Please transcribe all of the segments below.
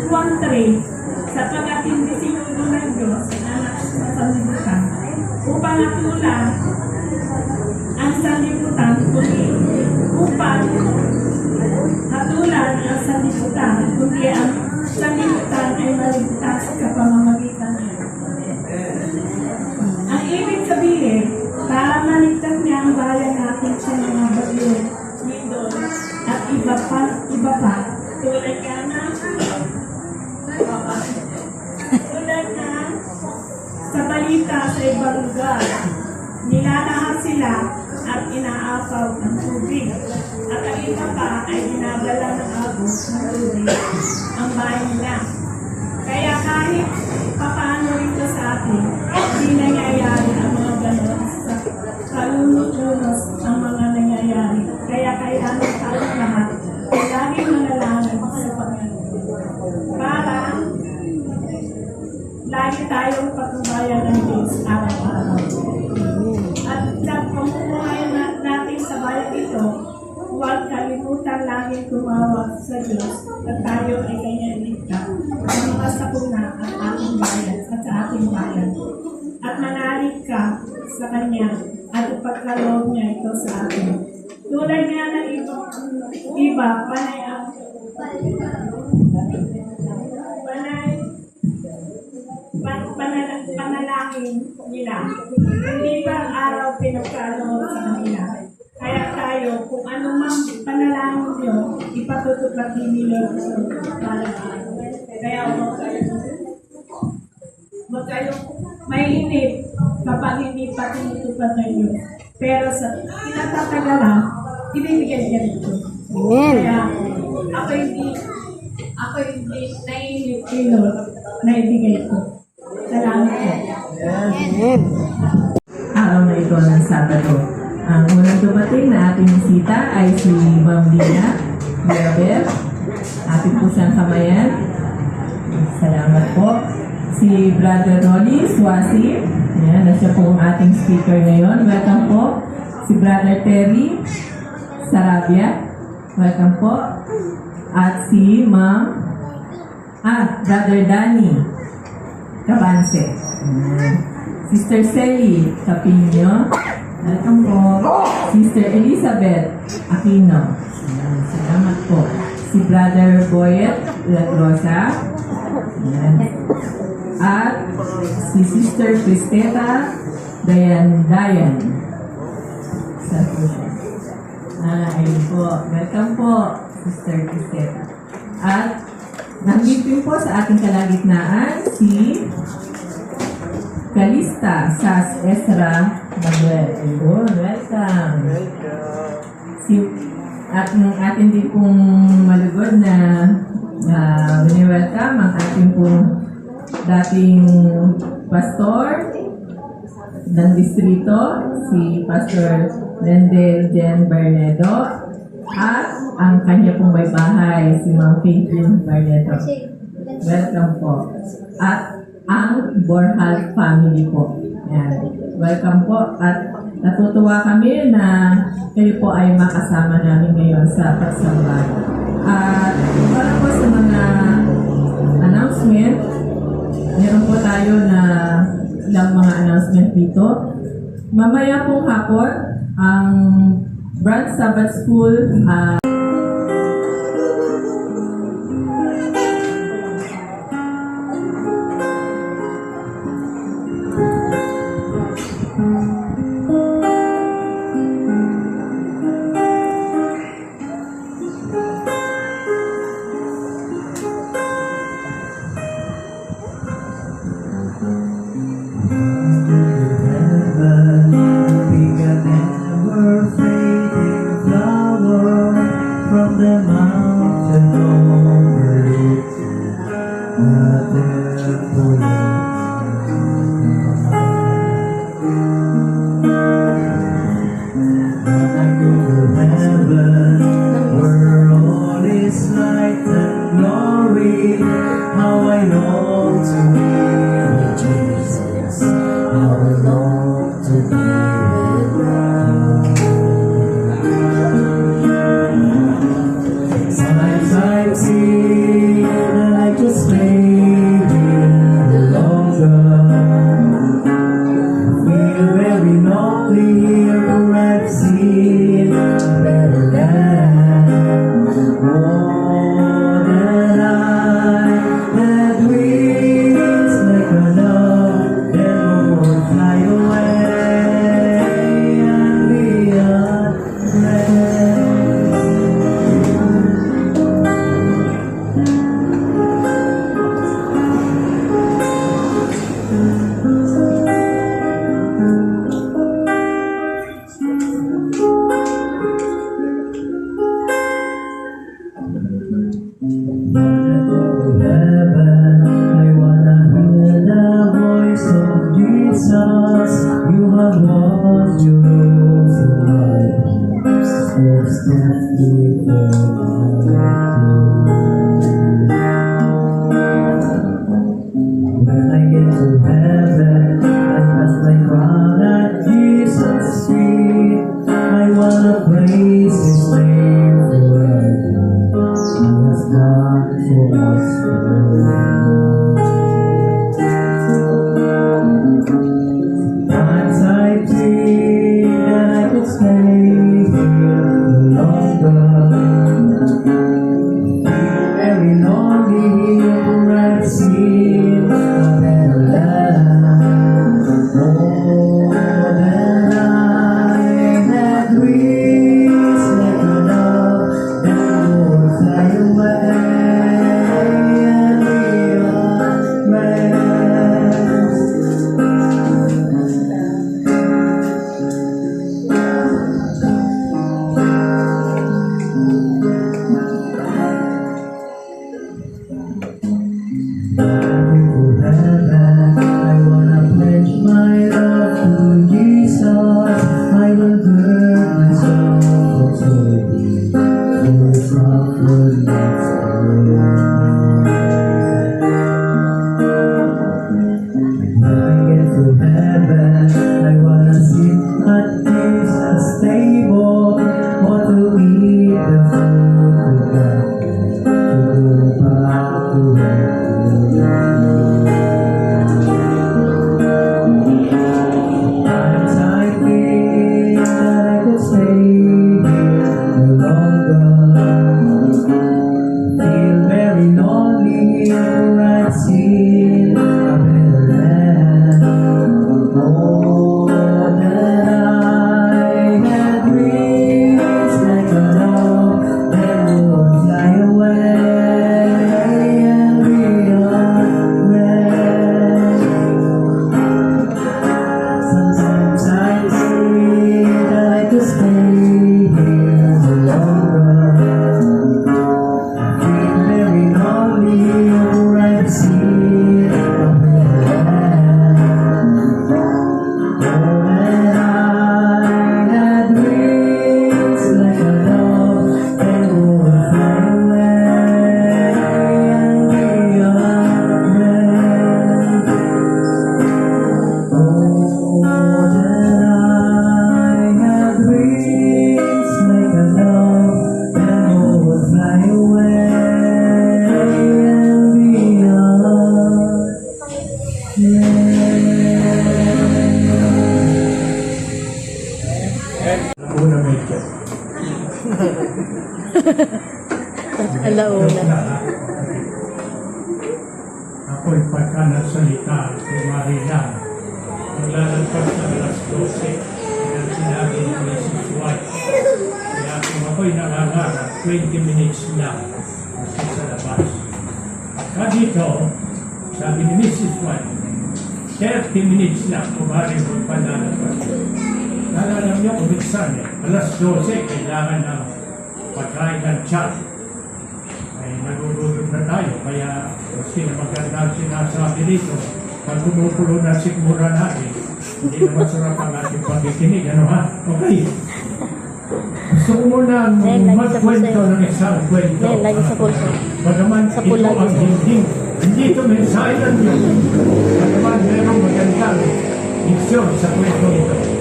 1:3, sapagkat hindi sinugo ng Diyos ang sanlibutan upang hatulan ang sanlibutan, kundi upang hatulan ang sanlibutan, kundi ang sanlibutan ay maligtas sa pamamagitan niya. Ang ibig sabihin, para maligtas niya ang bayan natin sa mga bagyo, lindol, at iba pa, tulad ka na sa balita sa ibang lugar, nilalahat sila at inaapaw ng tubig, at ang iba pa ay dinadala ng agos ng tubig ang bahay nila. Kaya kahit papaano rito sa atin, hindi nangyayari ang mga ganon sa kalunod-lunos ang mga nangyayari. Kaya kailangan tayong lahat ay laging manalangin sa Panginoon para lagi tayong patnubayan ng Diyos araw-araw. At sa pamumuhay natin sa bayan ito, huwag kalimutan lagi tumawag sa Diyos at tayo ay kanyang ligtas. Masakuna ang ating bayan at sa ating bayan. At manalig ka sa Kanya at ipagkaloob niya ito sa atin. Tulad nga ng iba, panalangin nila. Hindi ba ang araw pinagkaloob sa kanila? Kaya tayo, kung anumang panalangin niyo, ipatutupad ninyo para kaya huwag kayong mainip kapag hindi pa tinutupad ng Diyos. Pero sa kinatatagalan, ibibigay niya dito. Amen. Kaya ako hindi naiinip kilo na ibigay ko. Salamat po. Amen. Araw na ito ng Sabado. Ang unang dumating na ating bisita ay si Ma'am Dina Bel. Ating po siyang kamayan. Salamat po. Si Brother Rolly Swasi. Ayan, na siya po ang ating speaker ngayon. Welcome po. Si Brother Terry Sarabia. Welcome po. At si Brother Danny Cabanse. Sister Sally Capino. Welcome po. Sister Elizabeth Aquino. Salamat po. Si Brother Boyet Lagrosa. At si Sister Cristeta Dayan. Saan po siya? Ayun po. Welcome po, Sister Cristeta. At nandito po sa ating kalagitnaan si Calista Sas Ezra Manuel. Welcome. At ng ating din pong malugod na welcome ang ating pong dating pastor ng distrito, si Pastor Lendel Jen Barnedo, at ang kanya pong may bahay, si Ma'am Faithlyn Barnedo. Welcome po. At ang Borhal family po. Yan. Welcome po. At natutuwa kami na kayo po ay makasama namin ngayon sa pagsamba. At para po sa mga announcement, meron po tayo na ilang mga announcement dito. Mamaya pong hapon, ang Branch Sabbath School When I get to heaven, I pass my crown at Jesus' feet. I wanna praise His name forever. He has done so much for me. Times I think that I could stay here longer. Very lonely here I've seen a better land. More than I had dreams like a love that will fly away and beyond rest. I wanna pledge my love to Jesus. I will burn myself for Him. For His offered when I get to heaven, I wanna sit at Jesus' table, or to eat the food of God, to go back to heaven. Times I think that I could stay here no longer. Feel very lonely here I've seen a better land. More than I had dreams like a love that would fly away and beyond rest. Sometimes I see that I could stay here no longer. I feel very lonely here I've seen a better land. Oh, and I had dreams like a love that would fly away and beyond rest. Oh, that I had dreams like a love that would fly away and beyond Una medyo. Alauna. Ako'y pagka nagsalita, kumari lang. Maglalagpas na alas 12, yan sinabi ni Mrs. White. Kaya kung ako'y nangangarap, 20 minutes lang sa labas. At dito, sabi ni Mrs. White, 30 minutes lang, kumari kung panlalagpas. Nalalam niyo kung minsan alas 12, kailangan ng pagkain ng tiyan. Ay nagugulog na tayo, kaya kasi na maganda ang sinasabi dito, pag kumukulo na sikmura natin, hindi na masarap ang ating pagkikinig, ano ha? Okay. Gusto ko muna magkwento ng isang kwento. Lagi sa pulso. Bagaman Sa ito pula, ang hindi ito mensahe ng Diyos. Bagaman merong magandang diksyon sa kwento ito.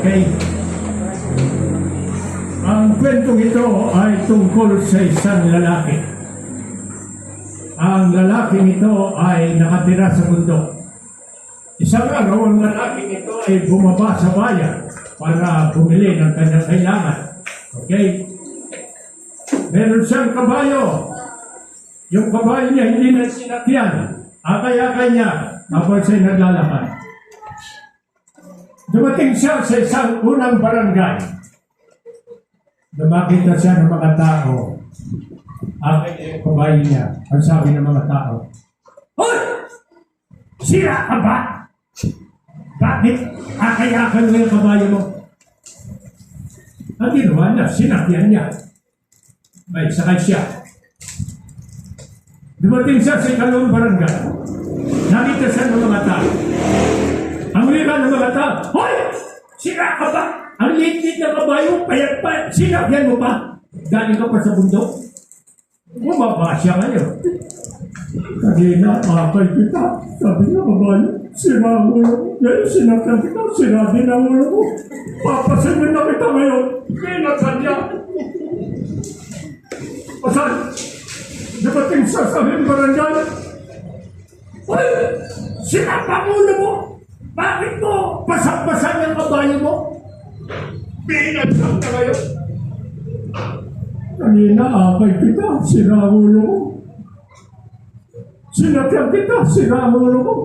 Okay? Ang kwentong ito ay tungkol sa isang lalaki. Ang lalaking ito ay nakatira sa bundok. Isang araw, ang lalaking ito ay bumaba sa bayan para bumili ng kanyang kailangan. Okay? Meron siyang kabayo. Yung kabayo niya hindi na sinakyan. Akay-akay niya. Tapos ay naglalakad. Dumating siya sa isang unang barangay. Dumakita siya ng mga tao. Akay yung kabayo niya. Ang sabi ng mga tao, "Hoy! Sira ka ba? Bakit akay-akay mo yung kabayo mo?" Ang ginawa niya, sinakyan niya. May sakay siya. Dumating siya sa ikalawang barangay. Nakita siya ng mga tao. Ang wika ng mga tao, "Hoy! Sira ka ba? Ang liit-liit na kabayo, payat pa. Sinakyan mo pa?" Galing ka pa sa bundok? Bumaba siya ngayon. Kanina, akay kita. Sabi na babae, sira ang ulo. Ngayon, sinakyan kita, sira din ang ulo ko. Papasanin na kita ngayon. Pinagsan niya. Pasan, dapating sa sabihin barangay. Uy, sinapa ang ulo mo. Bakit mo pasak-pasan yung kabayo mo? Pinagsan na ngayon. Kanina, akay kita, sira ang ulo ko. Sinakyan kita, sira ang ulo ko.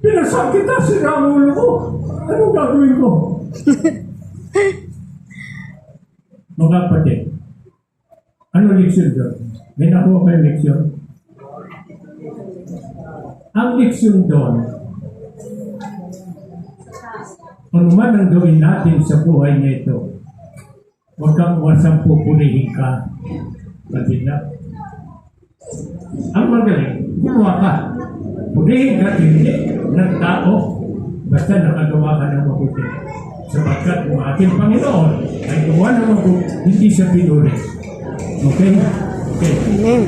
Pinasak kita, sira ang ulo ko. Anong gagawin ko? Mga kapatid, ano leksyon doon? May nakuha kayo leksyon? Ang leksyon doon, ano man ang gawin natin sa buhay na ito, huwag kang wasang pupunihin ka. Kasi na, ang magaling, gumawa ka. Punihin ka hindi ng tao, basta nakagawa ka ng mabuti. Sapagkat ang ating Panginoon ay gawa ng mabuti, hindi siya pinuli. Okay? Okay. Amen.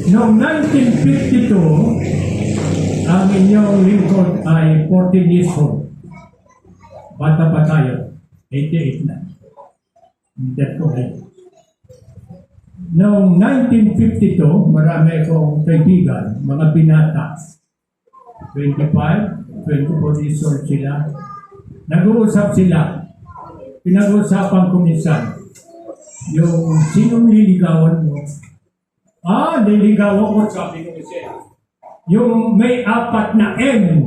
Noong 1952, ang inyong lingkod ay 14 years old. Bata pa tayo, 88 na. That's correct. Noong 1952, marami akong kaibigan, mga binata. 25, 24 years old sila. Nag-uusap sila. Pinag-uusapan ko minsan, yung sinong liligawan mo? Liligawan ko, sabi ko siya. Yung may 4 na M.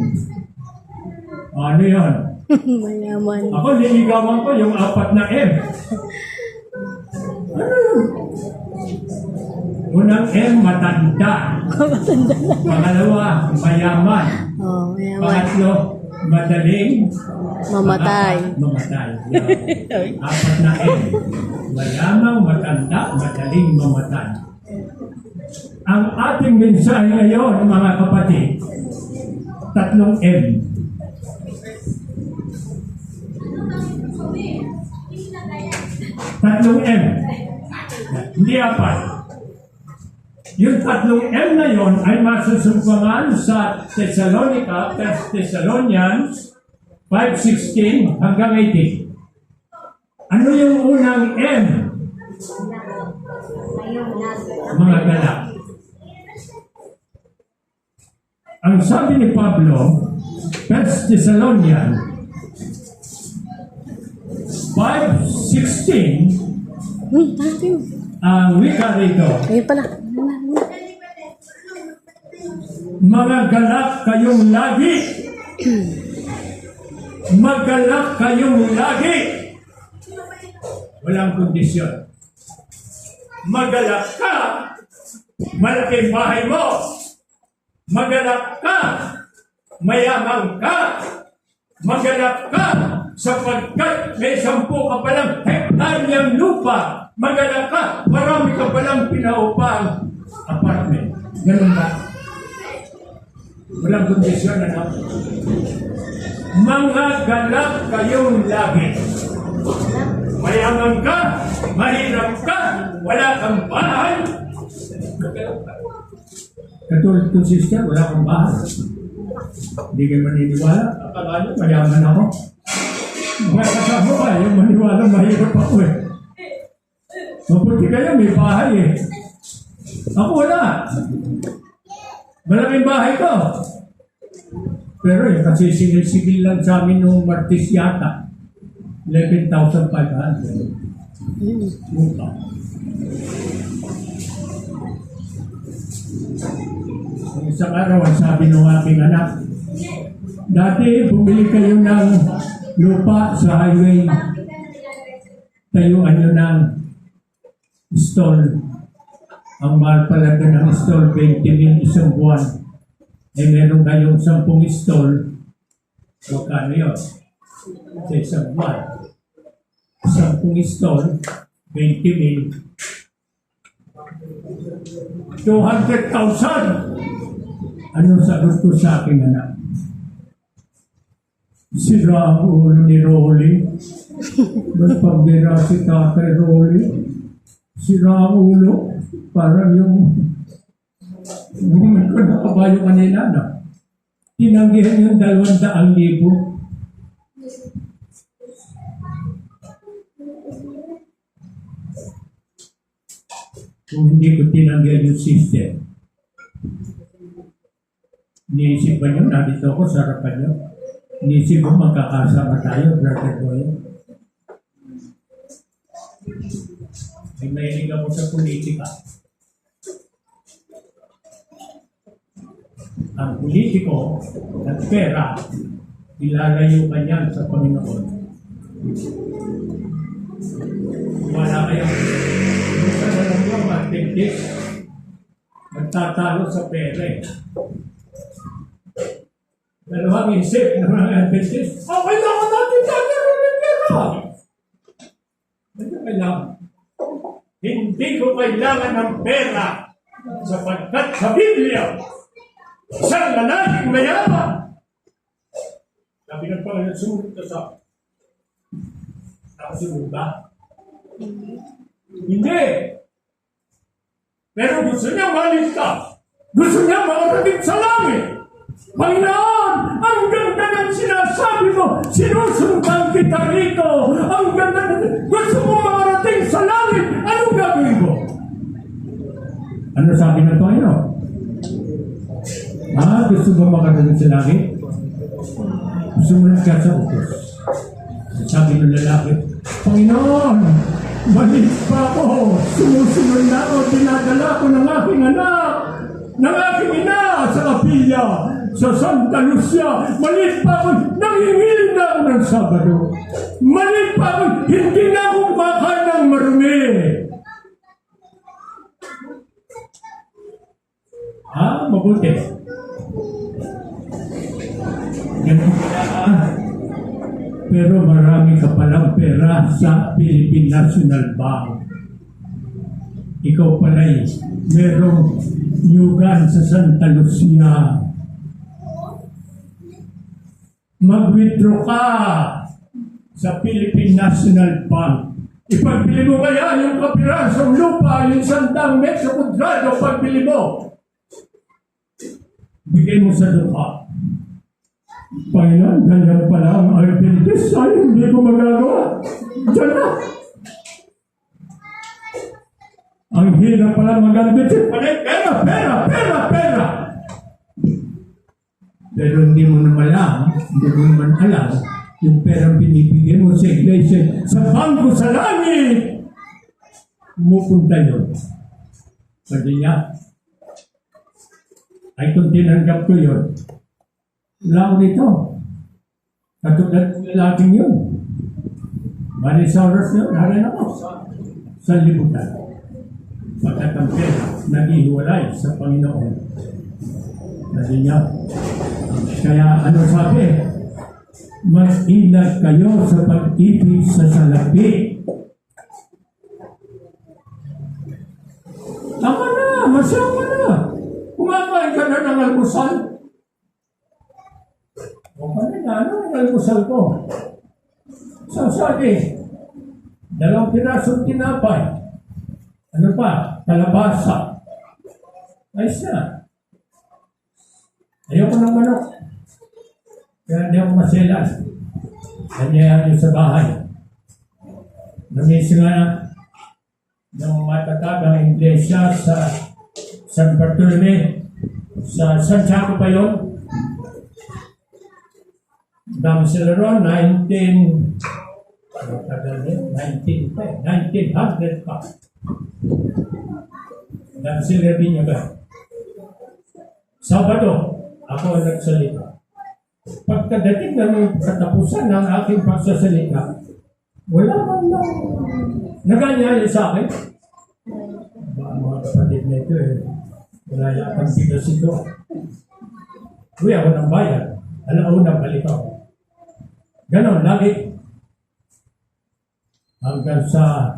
Ano yan? Mayaman. Ako liligawan ko yung 4 na M. Ano yun? Unang M, matanda. Pangalawa, mayaman. Oh, mayaman. Pangatlo, madaling Mamatay. Mamatay. Yan. 4 na M. Mayamang, matanda, madaling mamatay. Ang ating mensahe ngayon, mga kapatid, 3 M. Tatlong M. Hindi 4. Yung 3 M na yon ay masusumpangan sa Thessalonica, 1 Thessalonians 5:16 hanggang 18. Ano yung unang M? Mga galak. Ang sabi ni Pablo, 1 Thessalonians 5:16, ang wika rito, Ayun pala. mga galak kayong lagi. Magalak kayong lagi. Walang kondisyon. Magalak ka, malaking bahay mo. Magalak ka, mayaman ka. Magalak ka, sapagkat may 10 ka palang hektaryang lupa. Magalak ka, marami ka palang pinaupang apartment. Ganun ba? Walang kondisyon, ano? Mga galak kayong lagi. Mayaman ka, mahirap ka, wala kang bahay. Katulad ko sister, wala kang bahay. Hindi kayo maniniwala. Akala nyo, mayaman ako. Mga kasama ka, yung maniwala, mahirap ako eh. Mabuti kayo, may bahay eh. Ako wala. Malaking bahay ko. Pero eh, kasi sigil lang sa amin nung Martes yata. 11,500. Muka. Isang araw, ang sabi ng aking anak, dati bumili kayo ng lupa sa highway, tayuan nyo ng stall. Ang mahal pala ng stall, 20,000 isang buwan. Eh meron kayong 10 stall, magkano yun? Sa isang buwan. 10 stall, 20,000. 200,000! Anong sagot ko sa aking anak? Sira ang ulo ni Rolly. Nagpabira si Tatay Rolly. Sira ang ulo. Parang yung moment ko nakabayo kanina na. Tinanggihan yung 200,000. Kung hindi ko tinanggihan yung system. Iniisip ba nyo, nandito ako sa harapan nyo? Iniisip mo magkakasama tayo, brother boy. May mahilig ako sa politika. Ang politiko at pera, ilalayo ka niyan sa Panginoon. Wala kayo. Minsan na lang yung matigdik. Magtatalo sa pera eh. Dalawang isip ng mga Adventist, kailangan natin tatalo ng pera. Ano kailangan? Hindi ko kailangan ng pera sapagkat sa Biblia, isang lalaking mayaman. Sabi ng Panginoon, sumunod ka sa nakasunod ba? Hindi. Pero gusto niya malis ka. Gusto niya makarating sa langit. Panginoon, ang ganda ng sinasabi mo. Sinusundan kita rito. Ang ganda ng... Gusto mo makarating sa langit. Anong gagawin ko? Ano sabi ng Panginoon? Gusto mo makarating sa langit? Sumunod ka sa utos. Sabi ng lalaki, Panginoon, malis pa ako. Sumusunod na ako. Dinadala ko ng aking anak. Ng aking ina sa Kapilya. Sa Santa Lucia, malit pa ako, nangingilin na ako ng Sabado. Malit pa ako, hindi na ako kumakain ng marumi. Mabuti. Ganun pero marami ka palang pera sa Philippine National Bank. Ikaw pala'y merong yugan sa Santa Lucia. Mag-withdraw ka sa Philippine National Bank. Ipagbili mo kaya yung kapirasong lupa, yung 100 metro kudrado, pagbili mo. Bigay mo sa lupa. Panginoon, ganyan pala ang Adventist. Ay, hindi ko magagawa. Diyan na. Ang hirap pala mag-Adventist. Pera. Pero hindi mo naman alam yung perang binibigyan mo sa iglesia, sa bangko sa langit. Pumupunta yun. Sabi niya, ay kung tinanggap ko yun, wala ko dito. Katulad ng lalaking yun. Manisaurus yun, narin ako sa libutan. Pagkat ang pera, nag-ihiwalay sa Panginoon. Sabi niya, kaya ano sabi? Mas ingat kayo sa pag-ibig sa salapi. Tama na, masama na. Kumakain ka na ng almusal. O kanina, ano ang almusal ko? Sabi, 2 pirasong tinapay. Ano pa? Kalabasa. Ayos na. Ayoko ng manok. Kaya hindi ako maselas. Kanya yan sa bahay. Namisi nga ng matatagang iglesia sa San Bartolome. Sa Santiago pa yun. Damseleron, 1900 pa. Damseleron niya ba? Sabado, ako ang nagsalita. Pagkadating ng katapusan ng aking pagsasalita, wala man lang naganyaya sa akin. Mga kapatid na ito wala yatang bigas ito. Uy, ako ng bayan. Alauna balik ako. Ganon, lagi. Hanggang sa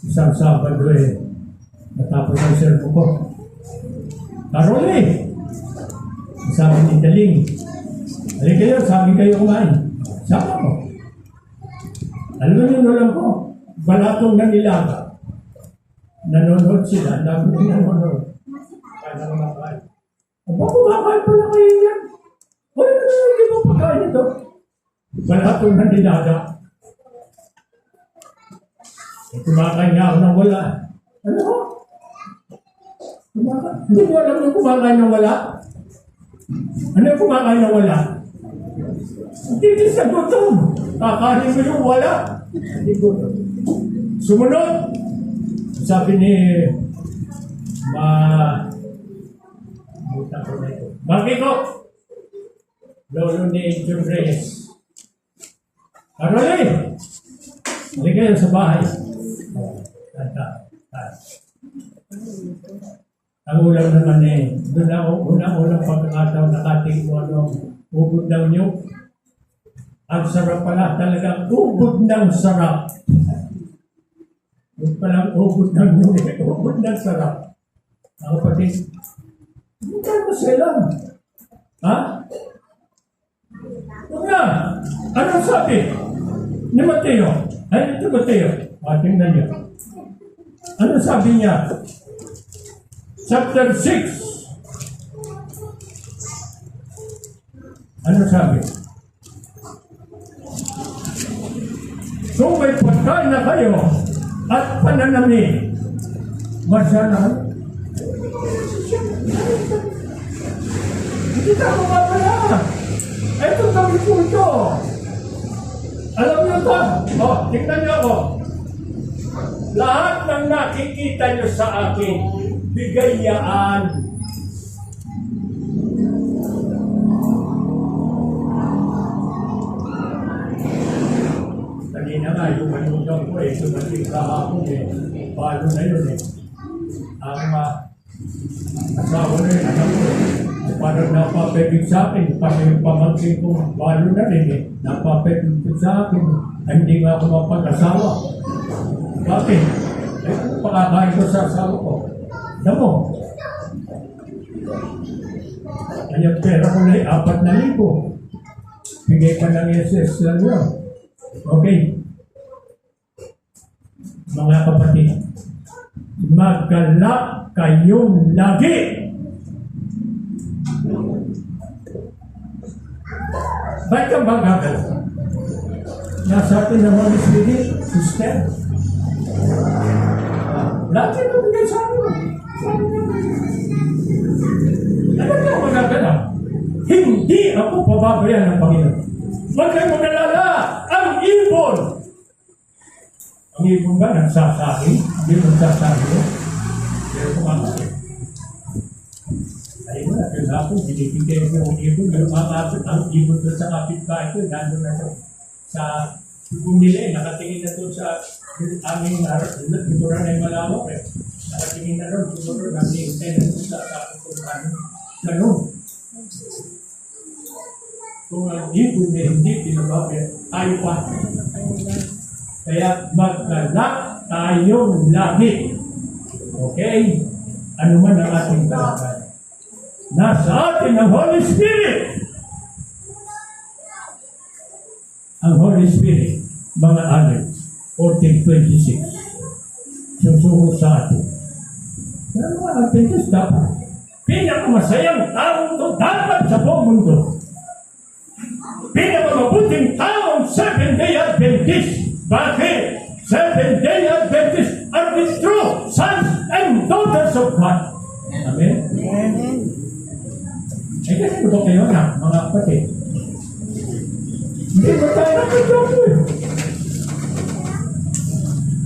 isang Sabado natapos ang servo ko. Karoli! Sabi ni Daling, halika kayo, sabi kayo kumain. Sama ko. Alam niyo lang po, balatong na nilaga. Nanonood sila, dami rin nanonood. Kaya kumakain. Aba, kumakain pala kayo yan. Wala na hindi mo pagkain ito. Balatong na nilaga. Kumakain niya ako nang wala. Ano ko? Hindi mo alam yung kumakain nang wala? Ano yung kumakain nang wala? Hindi sa gutom. Kakanin mo yung wala. Hindi gutom. Sumunod. Sabi ni Makiko, lolo ni John Reyes. Caroline, hindi kayo sa bahay. Kanta. Ang ulam naman doon ako, unang pagkakataon nakating mo ubod daw nyo. Ang sarap pala, talagang ubod ng sarap. Yung palang ubod ng nyo, ubod ng sarap. Mga kapatid, hindi tayo maselang. Ha? Huwag na. Anong sabi? Ni Mateo. Ay, ito Mateo. Tingnan niyo. Ano sabi niya? Chapter 6. Ano sabi? Kung may pagkain na kayo at pananamig, masarap. Hindi ka mga pala. Ito kami po ito. Alam niyo ito? Tingnan niyo ako. Lahat ng nakikita niyo sa akin, bigayaan. Kanina nga, yung manugang ko dumating kahapon palo na yun Ang asawa na yun, anak ko parang napapebig sa akin, kasi yung pamangkin ko palo na rin napapebig sa akin, hindi nga ako mapag-asawa. Bakit? Pakakain ko sa asawa ko. Damo. Kaya pera ko na 4,000. Bigay ka ng SS lang yun. Okay. Mga kapatid, magkalak kayong lagi. Ba't ka ba gagawin? Nasa atin ng Holy Spirit, sister. Lagi na bigay sa amin. Ano ka magagala? Hindi ako pababayan ng Panginoon. Huwag kayong mag-alala. Ang ibon. Ang ibon ba nagsasabi? Hindi mo nagsasabi. Pero kumakain. Ayun na, kaya ako, binibigay ko yung ibon. Pero makakapit ang ibon doon sa kapitbahay ko. Nandun na ito. Sa bumili, nakatingin na doon sa aming likuran na yung malawak nakatingin na doon, siguro nag-iintay na doon sa kapitbahay. Ganun. Kung ang ibon na hindi pinababaya, tayo pa. Kaya magkalak tayong lagi. Okay? Ano man ang ating kalakal. Nasa atin ang Holy Spirit. Ang Holy Spirit, mga anak, 14:26. Susunod sa atin. Pero mga Adventist dapat. Pinakamasayang taong to dapat sa buong mundo. Pinakamabuting taong Seventh-day Adventist. Bakit? Seventh-day Adventist are the true sons and daughters of God. Amen? Amen. Kasi ito kayo na, mga kapatid. Hindi ba tayo nakadyoso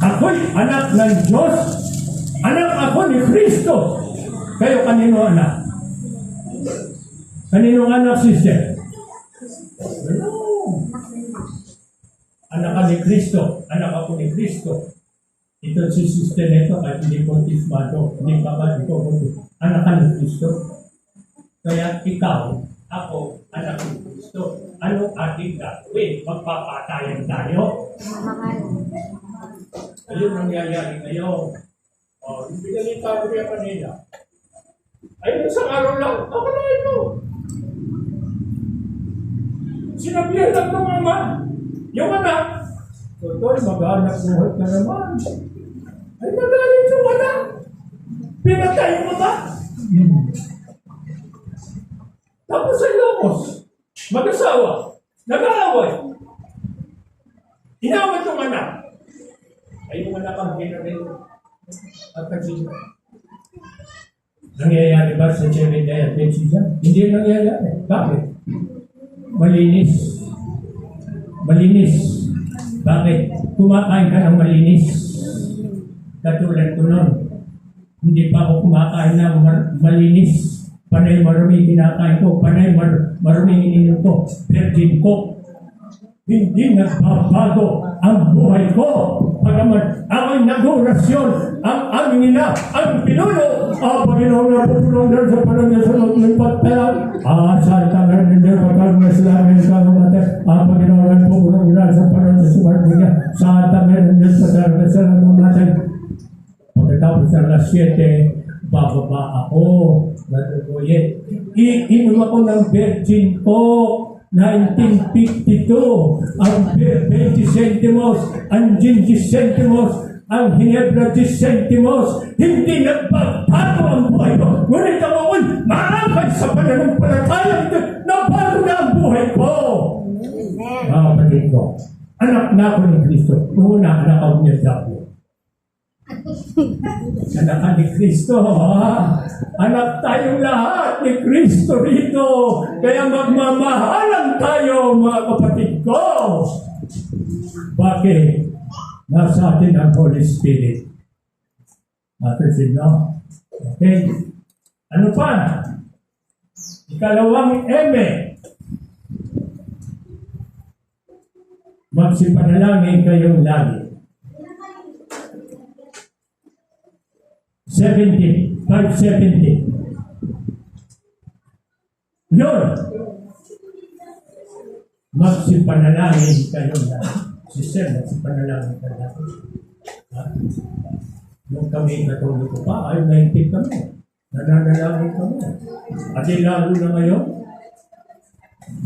Ako'y anak ng Diyos. Anak ako ni Kristo. Kayo kanino anak? Kaninong anak, sister? Ano? Anak ka ni Kristo. Anak ako ni Kristo. Ito si sister nito kahit hindi ko tismado. Hindi pa ba ito? Anak ka ni Kristo. Kaya ikaw, ako, anak ni Kristo. Ano ating gagawin? Magpapatayan tayo? Ayun nangyayari ngayon. Yung pinalita ko niya kanina. Ayun sa araw lang, ako na ito. Sinabihan lang ng ama, yung anak, Totoy, mag-anak buhay ka naman. Ay, nagalit yung anak. Pinatay mo ba? Tapos ay lomos. Mag-asawa. Nag-aaway. Inawat yung anak. Ay, yung anak ang ginarin. At nagsisimula. Nangyayari ba sa Cherry Diabetes yan? Hindi nangyayari. Bakit? Malinis. Malinis. Bakit? Kumakain ka ng malinis. Katulad ko nun. Hindi pa ako kumakain ng malinis. Panay marumi kinakain ko. Panay marumi ininom ko. Virgin ko. Hindi nagbabago ang buhay ko. Pagaman ako'y nag-orasyon, ang aming ina, ang pinuno, Panginoon na pupulong dahil sa panahon sa loob ng pagtalang, sa tangan ng Diyos, pagkaroon na sila ngayon sa natin, Panginoon na pupulong dahil sa panahon sa sumartiga, sa tangan ng Diyos, pagkaroon na sila natin. Pagkatapos ng alas 7, bababa ako, natutuyin. Iinom ako ng virgin ko, 1952, ang 20 centimos, ang gin 10 centimos, ang hinebra 10 centimos, hindi nagbabago ang buhay ko. Ngunit ako ako'y maangkay sa pananampalatayang ito, nabago na ang buhay ko. Mga kapatid ko, anak na ako ni Kristo. Una, anak ako niya Diablo. Anak ka ni Kristo, ha? Anak tayong lahat ni Kristo rito. Kaya magmamahalan tayo, mga kapatid ko. Bakit? Nasa atin ang Holy Spirit. Natin no? Okay. Ano pa? Ikalawang eme. Magsipanalangin kayong lagi. 570. Yun. Magsipanalangin kayo na. Sister, magsipanalangin ka na. Nung kami katulog ko pa, ay 90 kami. Nananalangin kami. At lalo na ngayon,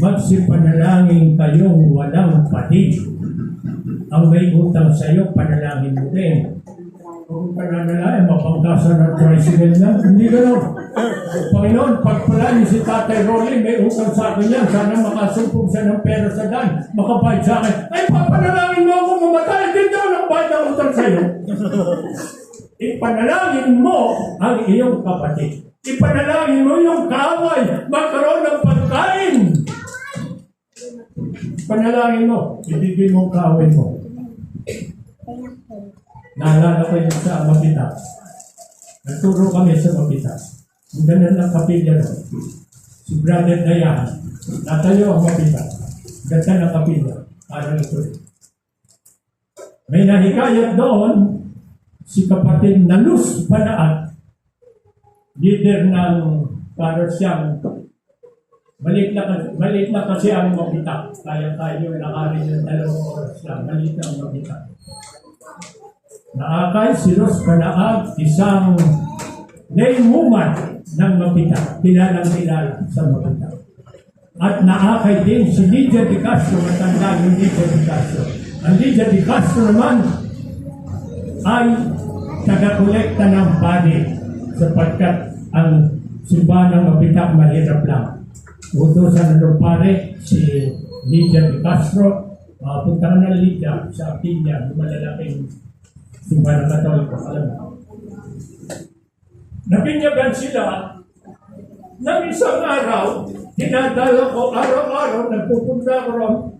magsipanalangin kayong walang patid. Ang may utang sa iyo, panalangin mo din. Kung pananalain, mapangkasan ng tricycle niya. Hindi gano'n. Panginoon, pagpalain si Tatay Rolly, may utang sa akin yan. Sana makasumpong siya ng pera sa dan. Makabait sa akin. Ay, papanalangin mo ako mamatay. Hindi daw nagbayad ang utang sa iyo. Ipanalangin mo ang iyong kapatid. Ipanalangin mo yung kaaway. Magkaroon ng pagkain. Panalangin mo. Ibigay mo ang kaaway mo. Naalala ko yun sa Mapita. Nagturo kami sa Mapita. Ang ganun ng kapilya ron. Si Brother Dayan. Natayo ang Mapita. Ganda ng kapilya. Parang ito rin. May nahikayat doon si kapatid Nalus Banaat. Leader ng para siyang maliit na kasi ang Mapita. Kaya tayo nakarin ng 2 oras lang. Maliit na ang Mapita. Naakay si Ros Banaat, isang laywoman ng Mapita, kilalang sa Mapita. At naakay din si Lydia de Castro, matanda yung Lydia de Castro. Ang Lydia de Castro naman ay taga-kolekta ng body sapagkat ang simbahan ng Mapita mahirap lang. Utusan ng pare si Lydia de Castro, punta ka na Lydia sa Pinya, malalaking simbahan ng Katoliko, alam mo. Nabinyagan sila ng isang araw, dinadala ko araw-araw, nagpupunta ko ron.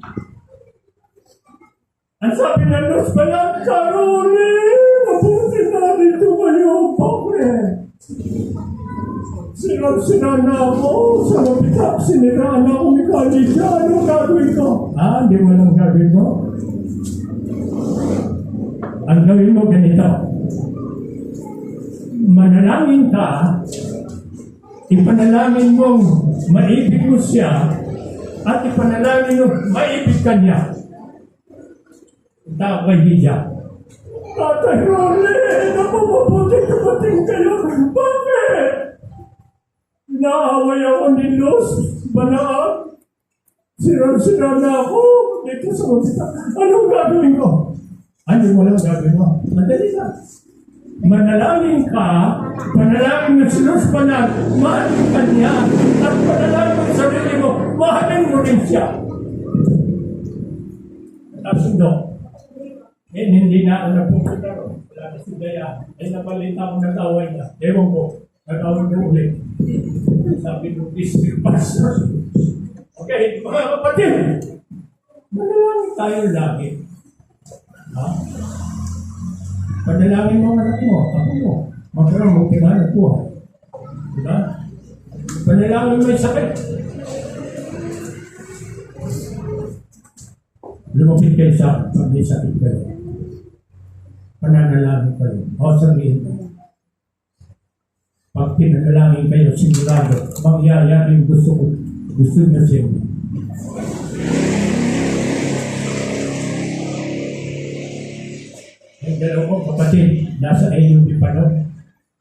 Ang sabi ng Diyos pa lang, Karoli, mabuti na dito kayo, bakit? Sinana ako sa Mapita, siniraan ako ni Kalidya, anong gagawin ko? Hindi mo lang gagawin ko. Ang gawin mo ganito, manalangin ka, ipanalangin mong maibig mo siya, at ipanalangin mo maibig ka niya. Tao kay Lydia. Tatay Rolly, napapabuti kapating kayo. Bakit? Naaway ako ni Luz Banaat. Sira na ako. dito sa ospital. Anong gagawin ko? Ano mo lang gagawin mo? Madali na. Manalangin ka, panalangin ng sinus pa na, mahalin ka niya, at panalangin ng sarili mo, mahalin mo rin siya. Nasundo. Hindi na ako nagpupunta ron. Wala na si Daya. Napalita ako ng taway niya. Ewan ko, nag-away na ulit. Sabi ng district pastor. Okay, mga kapatid, manalangin tayo lagi. Ha? Panalangin mo ang anak mo, ako mo. Magkaroon mo kinahanap buhay. Diba? Panalangin mo yung sakit. Lumapit kayo sa akin pag may sakit kayo. Pananalangin kayo. O sabihin mo. Pag pinanalangin kayo, sigurado, mangyayari yung gusto niya siya. Yung dalawang kapatid, nasa AUP pa nun.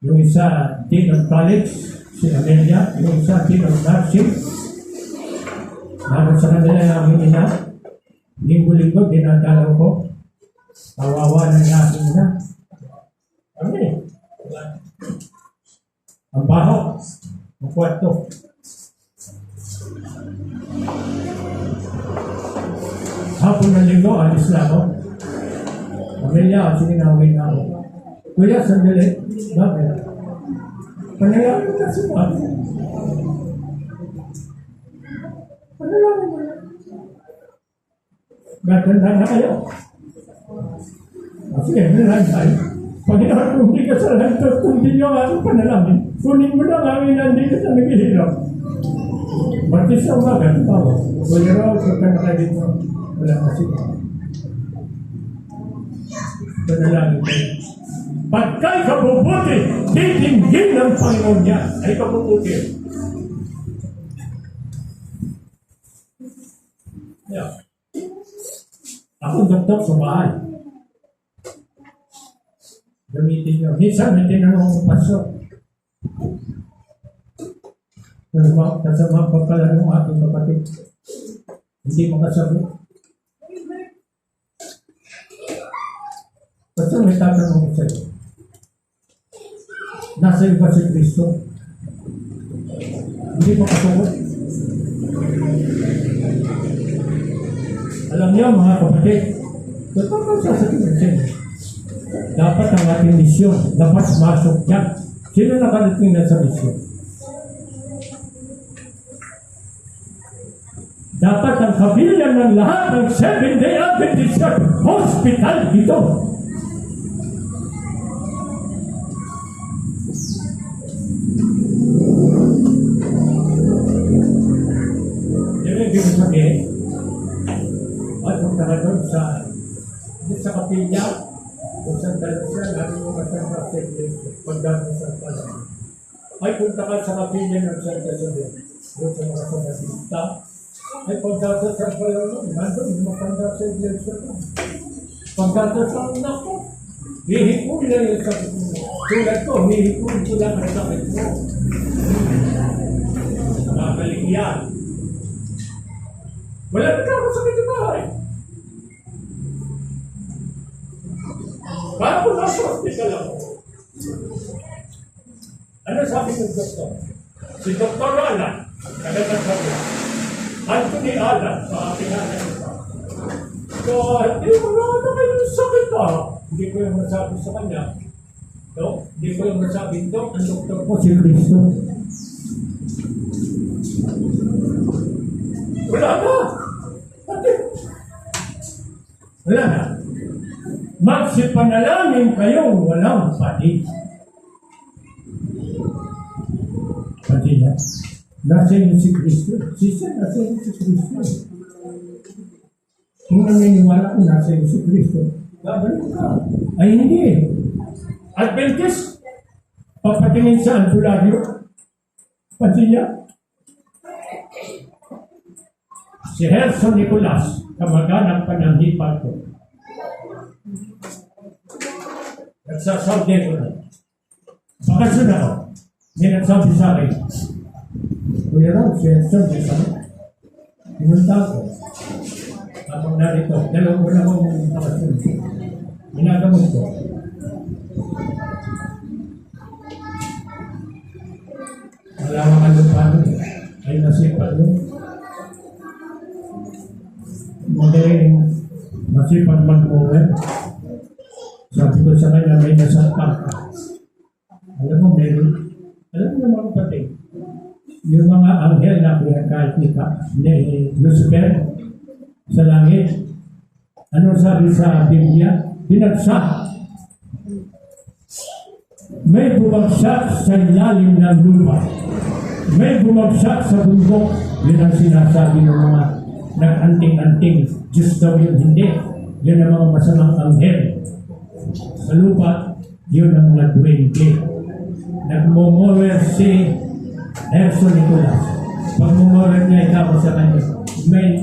Yung isa, Dean of College, si Amelia. Yung isa, Dean of Nursing. Naman sa kanila yung aming ina. Linggo-linggo, dinadalaw ko. Kawawa na yung aking ina. Kami. Ang baho. Ang kwarto. Hapon ng linggo, alis na ako. Amelia, siningawin na ako. Kuya, sandali. Bakit? Panalangin mo na si Pag. Panalangin mo na. Gaganda na kayo. Sige, panalangin tayo. Pagkakang kung hindi ka sa lantos, kung hindi nyo ang aking panalangin, kunin mo na ang aming nandito sa naghihirap. Martis na umaga, bawa. Kuya Raul, kung ka na kayo dito, wala na siya. Panalangin tayo. Pagka'y kabubuti, titinggin ng Panginoon niya. Ay kabubuti. Yeah. Ako doktor sa bahay. Gamitin nyo. Minsan, may tinanong ang pasok. Kasama pa pala ng aking kapatid. Hindi makasabi. Basta may tatanong ko sa'yo. Nasa iyo ba si Kristo? Hindi makasuot. Alam niyo mga kapatid, totoo kang sasabihin sa'yo. Dapat ang ating misyon, dapat masok yan. Sino nakarating na sa misyon? Dapat ang kabilang ng lahat ng 7-day Adventist Hospital dito. Ibig sabihin, at punta ka doon sa kapilya, kung saan tayo siya, natin mo matanda sa iglesia, pagdating sa pala. Ay punta ka sa kapilya ng Santa Isabel, doon sa mga sanatista, ay pagdating sa pala, nandun, matanda sa iglesia ka. Pagdating sa anak ko, hihipon lang yung sakit mo. Tulad ko, hihipon ko lang ang sakit mo. Nakakaligyan. Wala na ako sa bahay. Bago nasa hospital ako. Ano sabi ng doktor? Si Dr. Alan, nagkakasabi. Anthony Alan, sa ating anak ito. So, hindi mo na kayong sakit ha. Hindi ko yung masabi sa kanya. No? Hindi ko yung masabi ito. Ang doktor ko si Cristo. Wala na. Wala na. Magsipanalangin kayong walang pati. Pati na. Nasa inyo si Kristo. Siya, nasa inyo si Kristo. Kung naniniwala ko nasa inyo si Kristo, babalik ka. Ay hindi. Adventist, papatingin sa albularyo. Pati niya. Si Herson Nicolas, kamag-anak pa ng hipag ko. Nagsasabi ko na. Bakasyon ako. May nagsabi sa akin. Kuya Raul, si Herson, di sa akin. Pinunta ko. Habang narito, dalawang muna kong kapatid. Ginagamot ko. Wala mga lupano ay nasipag yun. Magaling masipag mag-mower. Sabi ko sa kanya, may nasaktan ka. Alam mo, meron. Alam mo mga kapatid, yung mga anghel na pinagkait ni Lucifer sa langit, ano sabi sa Biblia? Binagsak. May bumagsak sa ilalim ng lupa. May bumagsak sa bundok. Yun ang sinasabi ng mga nag-anting-anting. Diyos daw yun, hindi. Yun ang mga masamang anghel. Sa lupa, yun ang mga duwende. Nagmumower si Erso Nicolas. Pag mumower niya ikaw sa kanya, may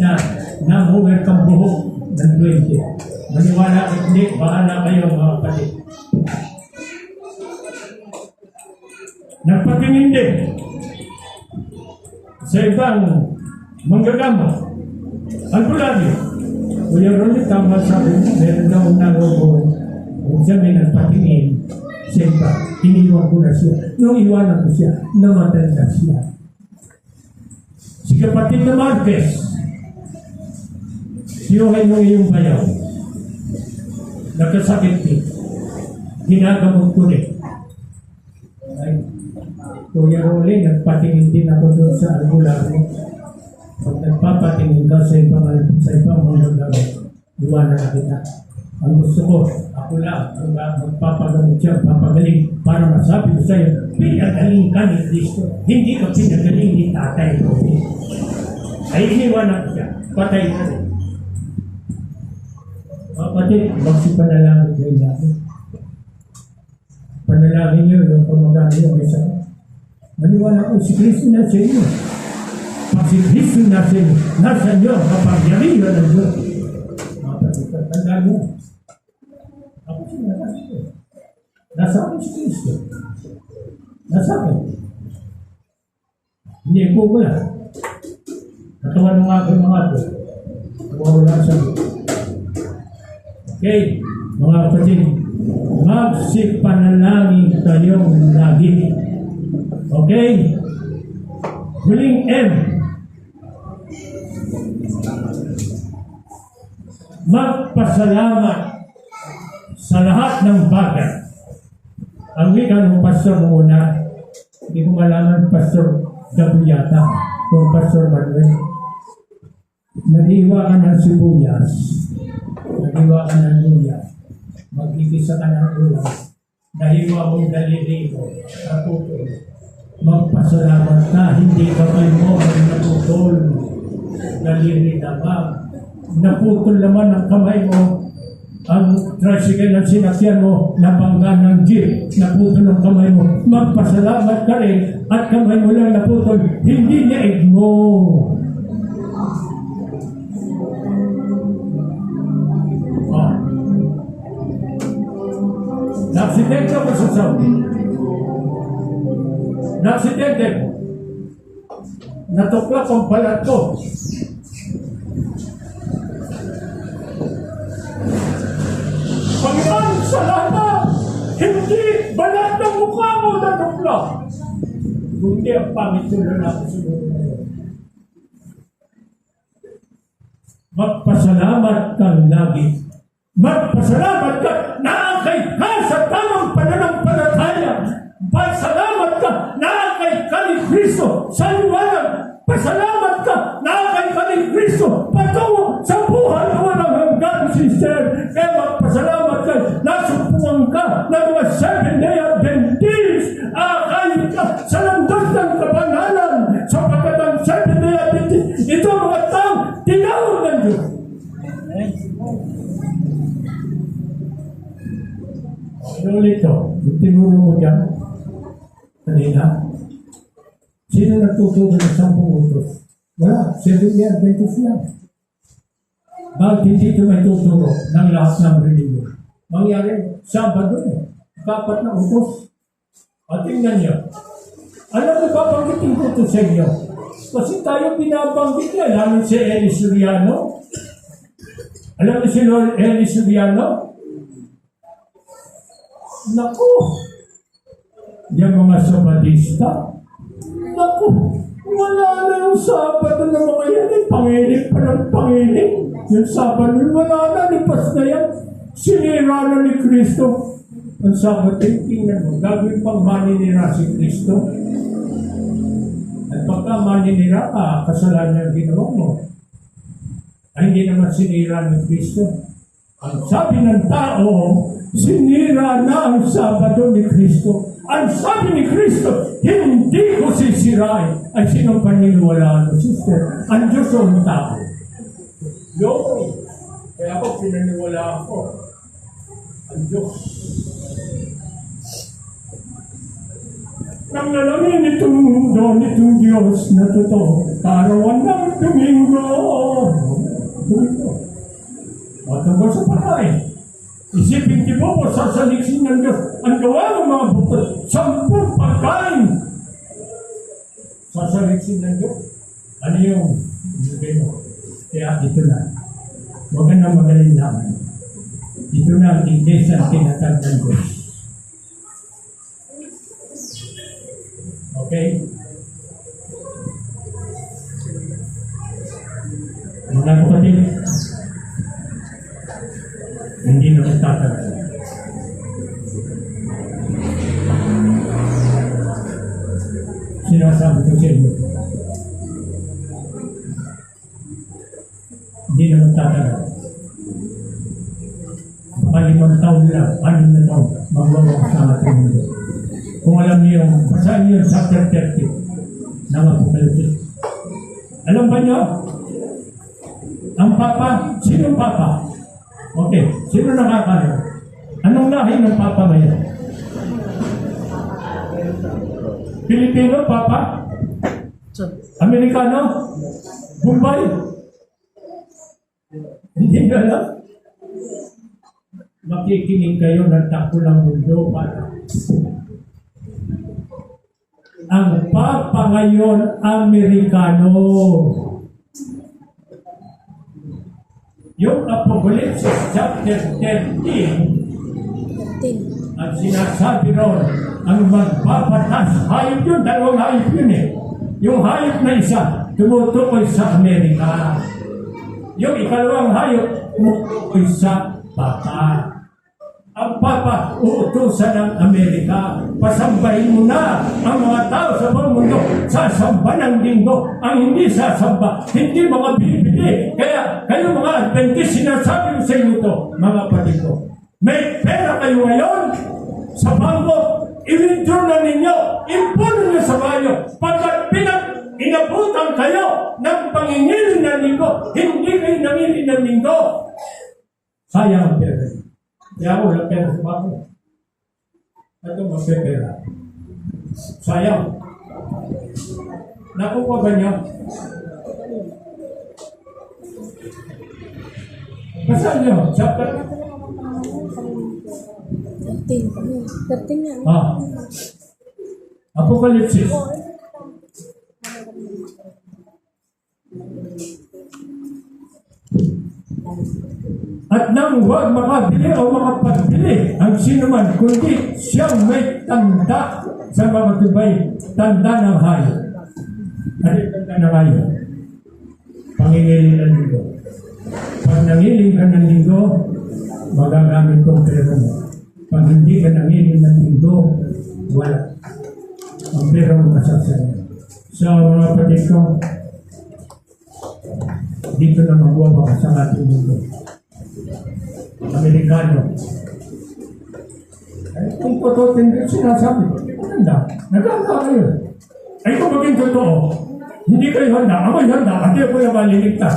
namower kang buhok ng duwende. Maniwala o hindi, bahala kayo mga kapatid. Nagpatingin din sa ibang manggagamot. Ang kulagi, Kuya Ronnie, tama sabi mo, meron daw nalobon. Kung siya may nagpatingin, siyempre, iniwan ko na siya. Nung iwanan ko siya, namatay na siya. Si kapatid na Marquez, siyuhay mo iyong bayaw. Nagkasakit din. Ginagamot ko din. Ay, Kuya Rolly, nagpatingin din ako doon sa albularyo. Pag nagpapatingin ka sa ibang mga gamit, iwanan na kita. Ang gusto ko, ako lang, kung magpapagamot siya, papagaling, para masabi ko sa'yo, pinagaling ka ni Kristo. Hindi ka pinagaling ni Tatay Rolly. Ay, iniwanan ko siya. Patay na rin. Kapatid, magsipanalangin kayo natin. Panalangin nyo, yung pamagano yung may sakit. Maniwala ko, si Kristo na sa inyo. Pag si Kristo na sa inyo, nasa inyo, kapagyarihan ng Diyos. Kapatid, tandaan mo. Ako siya nasa ito. Nasa akin si Kristo. Nasa akin. Hindi ko wala. Katawan ng aking mga ito. Wala sa iyo. Okay, mga kapatid, magsipanalangin kayong lagi. Okay? Huling M. Magpasalamat sa lahat ng bagay. Ang wika ng pastor muna, hindi ko malaman pastor Gabriata o pastor Manuel. Naniwa ka ng sibuyas. Naniwa ka ng luya. Magkikisa ka ng ulam. Nahiwa mong daliri mo. Naputol. Magpasalamat ka. Hindi kamay mo ang naputol. Daliri naman. Naputol naman ang kamay mo. Ang tricycle ng sinakyan mo, nabangga ng jeep, naputol ang kamay mo. Magpasalamat ka rin at kamay mo lang naputol. Hindi niya mo. Naksidente ako sa Saudi. Naksidente ko. Natuklap ang balat ko. Panginoon, salamat! Hindi balat ng mukha mo natuklap. Hindi ang pangit tuloy na ako siguro ngayon. Magpasalamat kang lagi. Magpasalamat ka na kay ka sa tamang pananampalataya. Pasalamat ka na kay ka ni Kristo sa liwanag. Pasalamat ka na kay ka ni Kristo patungo sa buhay na walang hanggan, sister. Kaya magpasalamat ka. Nasumpungan ka ng mga 7-day Adventist. Akay ka sa landas ng kabanalan. Sapagkat ang 7-day Adventist, ito ang mga taong tinawag ng Diyos. Ano ulit ito? Yung tinuro mo dyan, kanina, sino nagtuturo ng 10 utos? Wala, 7-day Adventist yan. Bakit hindi ito may tuturo ng lahat ng religion? Mangyari, Sabado eh, 4 na utos. At tingnan niyo, alam mo ba banggitin ko ito sa inyo? Kasi tayo binabanggit niya, namin si Eli Suriano. Alam mo si Lord Eli Subiano? Naku! Yung mga Sabadista, naku! Wala na yung Sabado ng mga yan. Pangiling pa ng pangiling. Yung Sabado, wala na. Lipas na yan. Sinira na ni Kristo. Ang Sabado, tingnan mo, gagawin pang maninira si Kristo. At pagka maninira ka, kasalanan yung ginawa mo. Ay hindi naman sinira ni Kristo. Ang sabi ng tao, sinira na ang Sabado ni Kristo. Ang sabi ni Kristo, hindi ko sisirain. Ay sinong paniniwalaan mo, sister? Ang Diyos o ang tao? Yun. Kaya ako pinaniwalaan ko. Ang Diyos. Nang nalamin itong mundo nitong Diyos na totoo, karawan ng Domingo. At ang sa pagkain, isipin di po po sasaliksin ng Diyos ang gawa ng mga bukod, 10 pagkain. Sasaliksin ng Diyos. Ano yung sabihin mo? Kaya ito na. Huwag ka na magaling naman. Ito na ang iglesia ang tinatag ng Diyos. Okay? Mga kapatid, hindi na magtatagal. Sinasabi ko sa inyo, hindi na magtatagal. Baka 5 taon lang, 6 na taon, magwawag sa ating mundo. Kung alam niyo, basahin niyo chapter 30 ng Apocalypse. Alam ba niyo? Ang Papa, sino Papa? Okay, sino nakakaya? Anong lahi ng Papa ngayon? Pilipino, Papa? Amerikano? Bombay? Hindi nyo alam? Makikinig kayo ng takbo ng mundo para ang Papa ngayon, Amerikano. Yung Apocalypse chapter 13, at sinasabi ron, ang magpapatas, hayop yun, 2 hayop yun eh. Yung hayop na isa, tumutukoy sa Amerika. Yung ikalawang hayop, tumutukoy sa Papa. Ang Papa, uutusan ng Amerika. Pasambahin mo na ang mga tao sa buong mundo. Sasamba ng linggo. Ang hindi sasamba, hindi mga bibili. Kaya kayo mga Adventist, sinasabi ko sa inyo ito, mga kapatid ko. May pera kayo ngayon sa bangko, i-withdraw na ninyo, impuno nyo sa bayo. Pagkat inabutan kayo ng pangingilin ng linggo, hindi kayo namili ng linggo. Sayang ang pera. Kaya ako walang pera sa bangko. Ito magpepera. Sayang. Nakuha ba niya? Basahin niyo, chapter 13 yan. Apocalypse. At nang huwag makabili o makapagbili ang sinuman, kundi siyang may tanda sa mga tubay, tanda ng hayop. Ano yung tanda ng hayop? Pangingiling ng linggo. Pag nangiling ka ng linggo, magagamit kong pera mo. Pag hindi ka nangiling ng linggo, wala. Ang pera mo masasaya. So mga kapatid ko, dito na magwawa sa ating mundo. Amerikano. Ay, kung totoo din sinasabi, handa. Nagkaka kayo. Ay, kung maging totoo, hindi kayo handa. Ako'y handa. Hindi ako yung maliligtas.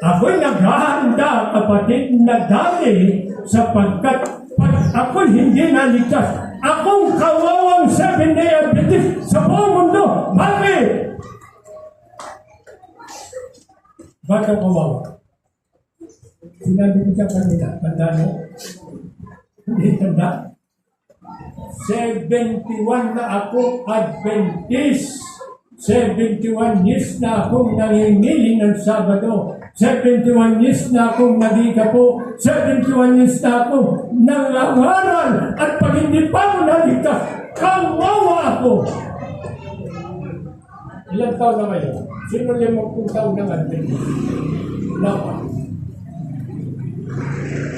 Ako'y naghahanda, kapatid, na dahil sapagkat pag ako'y hindi naligtas, akong kawawang 7-day Adventist sa buong mundo. Bakit? Bakit ang kawawa? Sinabi ko siya kanina, tanda mo? Hindi tanda. 71 na ako Adventist. 71 years na akong nangingiling ng Sabado. 71 years na akong nag-ikapo. 71 years na ako nangangaral. At pag hindi pa ako naligtas, kawawa ako. Ilang taon na ngayon? Sino 50 taon na ngayon? Wala pa.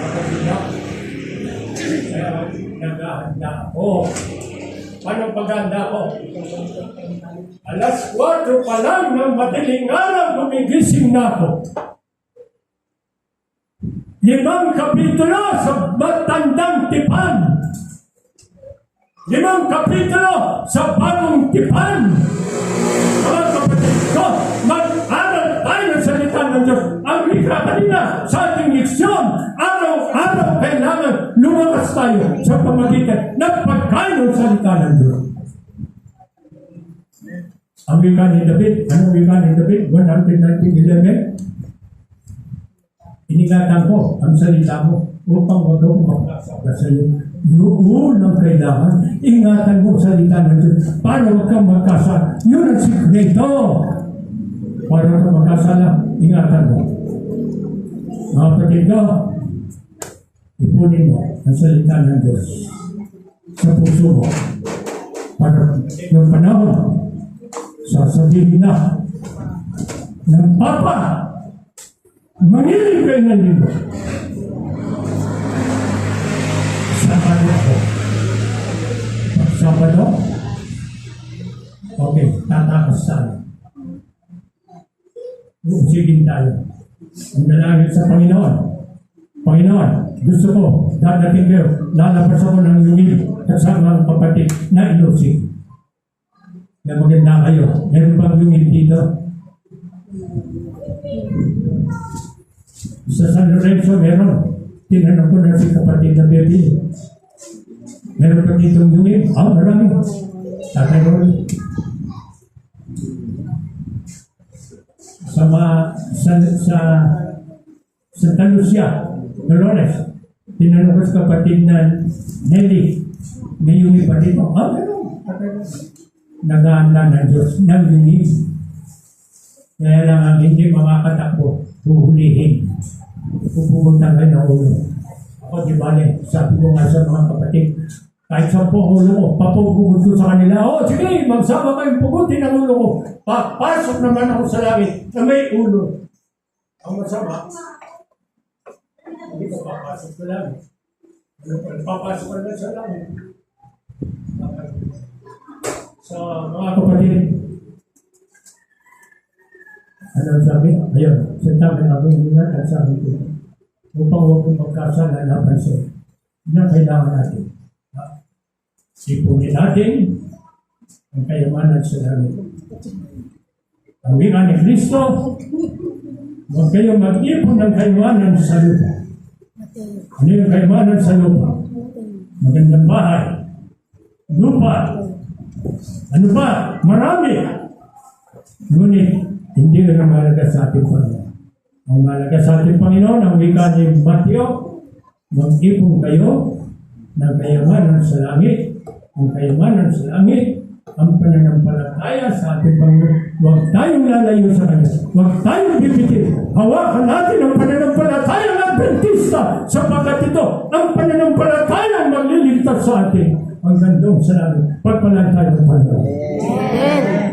Nakabila. Kaya naghahanda ako. Anong paghanda ko? Alas 4 pa lang ng madaling araw, gumigising na ako. 5 kapitulo sa Matandang Tipan. 5 kapitulo sa Bagong Tipan. Mga kapatid ko, mag-aral tayo ng salita ng Diyos. Ang wika kanina sa ating leksyon, araw-araw kailangan lumakas tayo sa pamagitan ng pagkain ng salita ng Diyos. Ang wika ni David, anong wika ni David? 119:11. Iningatan ko ang salita mo upang wag ako magkasala sa iyo. Noon ang kailangan, ingatan mo ang salita ng Diyos para wag kang magkasala. Yun ang sikreto. Para wag kang magkasala, ingatan mo. Mga kapatid ko, ipunin mo ang salita ng Diyos sa puso mo. Para yung panahon, sasabihin na ng Papa, mangiling kayo ng libro. Sabado ako. Pag Sabado, okay, tatakas tayo. Usigin tayo. Ang dalangin sa Panginoon. Panginoon, gusto ko, dadating kayo, lalabas ako ng lungil kasama ang kapatid na ilusig. Na maganda kayo. Meron bang lungil dito? Sa San Lorenzo, meron. Tinanong ko na si kapatid na baby. Meron pa ditong lungil? Marami. Tatay ko rin. Sa Santa Lucia, Dolores, tinanong ko sa kapatid na Nelly, may lungil pa dito? Meron. Nag-aanda ng Diyos ng lungil. Kaya lang ang hindi makakatakbo, huhulihin. Pupunta kayo ng ulo. Ako, di ba, sabi ko nga sa mga kapatid, kahit 10 ulo ko, papupunod ko sa kanila, sige, magsama kayong pugutin ang ulo ko. Papasok naman ako sa langit na may ulo. Ang masama, hindi ko papasok sa langit. Papasok ka na sa langit. Sa mga kapatid, ano sabi? Ayun, sinabi namin yun at sabi ko, upang huwag kong magkasala na pansin, na kailangan natin. Ipunin natin ang kayamanan sa langit. Ang wika ni Kristo, huwag kayong mag-ipon ng kayamanan sa lupa. Ano yung kayamanan sa lupa? Magandang bahay, lupa, ano ba? Marami. Ngunit, hindi na mahalaga sa ating Panginoon. Ang mahalaga sa ating Panginoon, ang wika ni Mateo, mag-ipon kayo ng kayamanan sa langit. Ang kayamanan sa langit, ang pananampalataya sa ating Panginoon. Huwag tayong lalayo sa Kanya. Huwag tayong bibitin. Hawakan natin ang pananampalataya ng Adventista sapagkat ito, ang pananampalataya ang magliligtas sa atin. Ang gandong sa langit. Pagpalaan tayo ng Panginoon. Amen.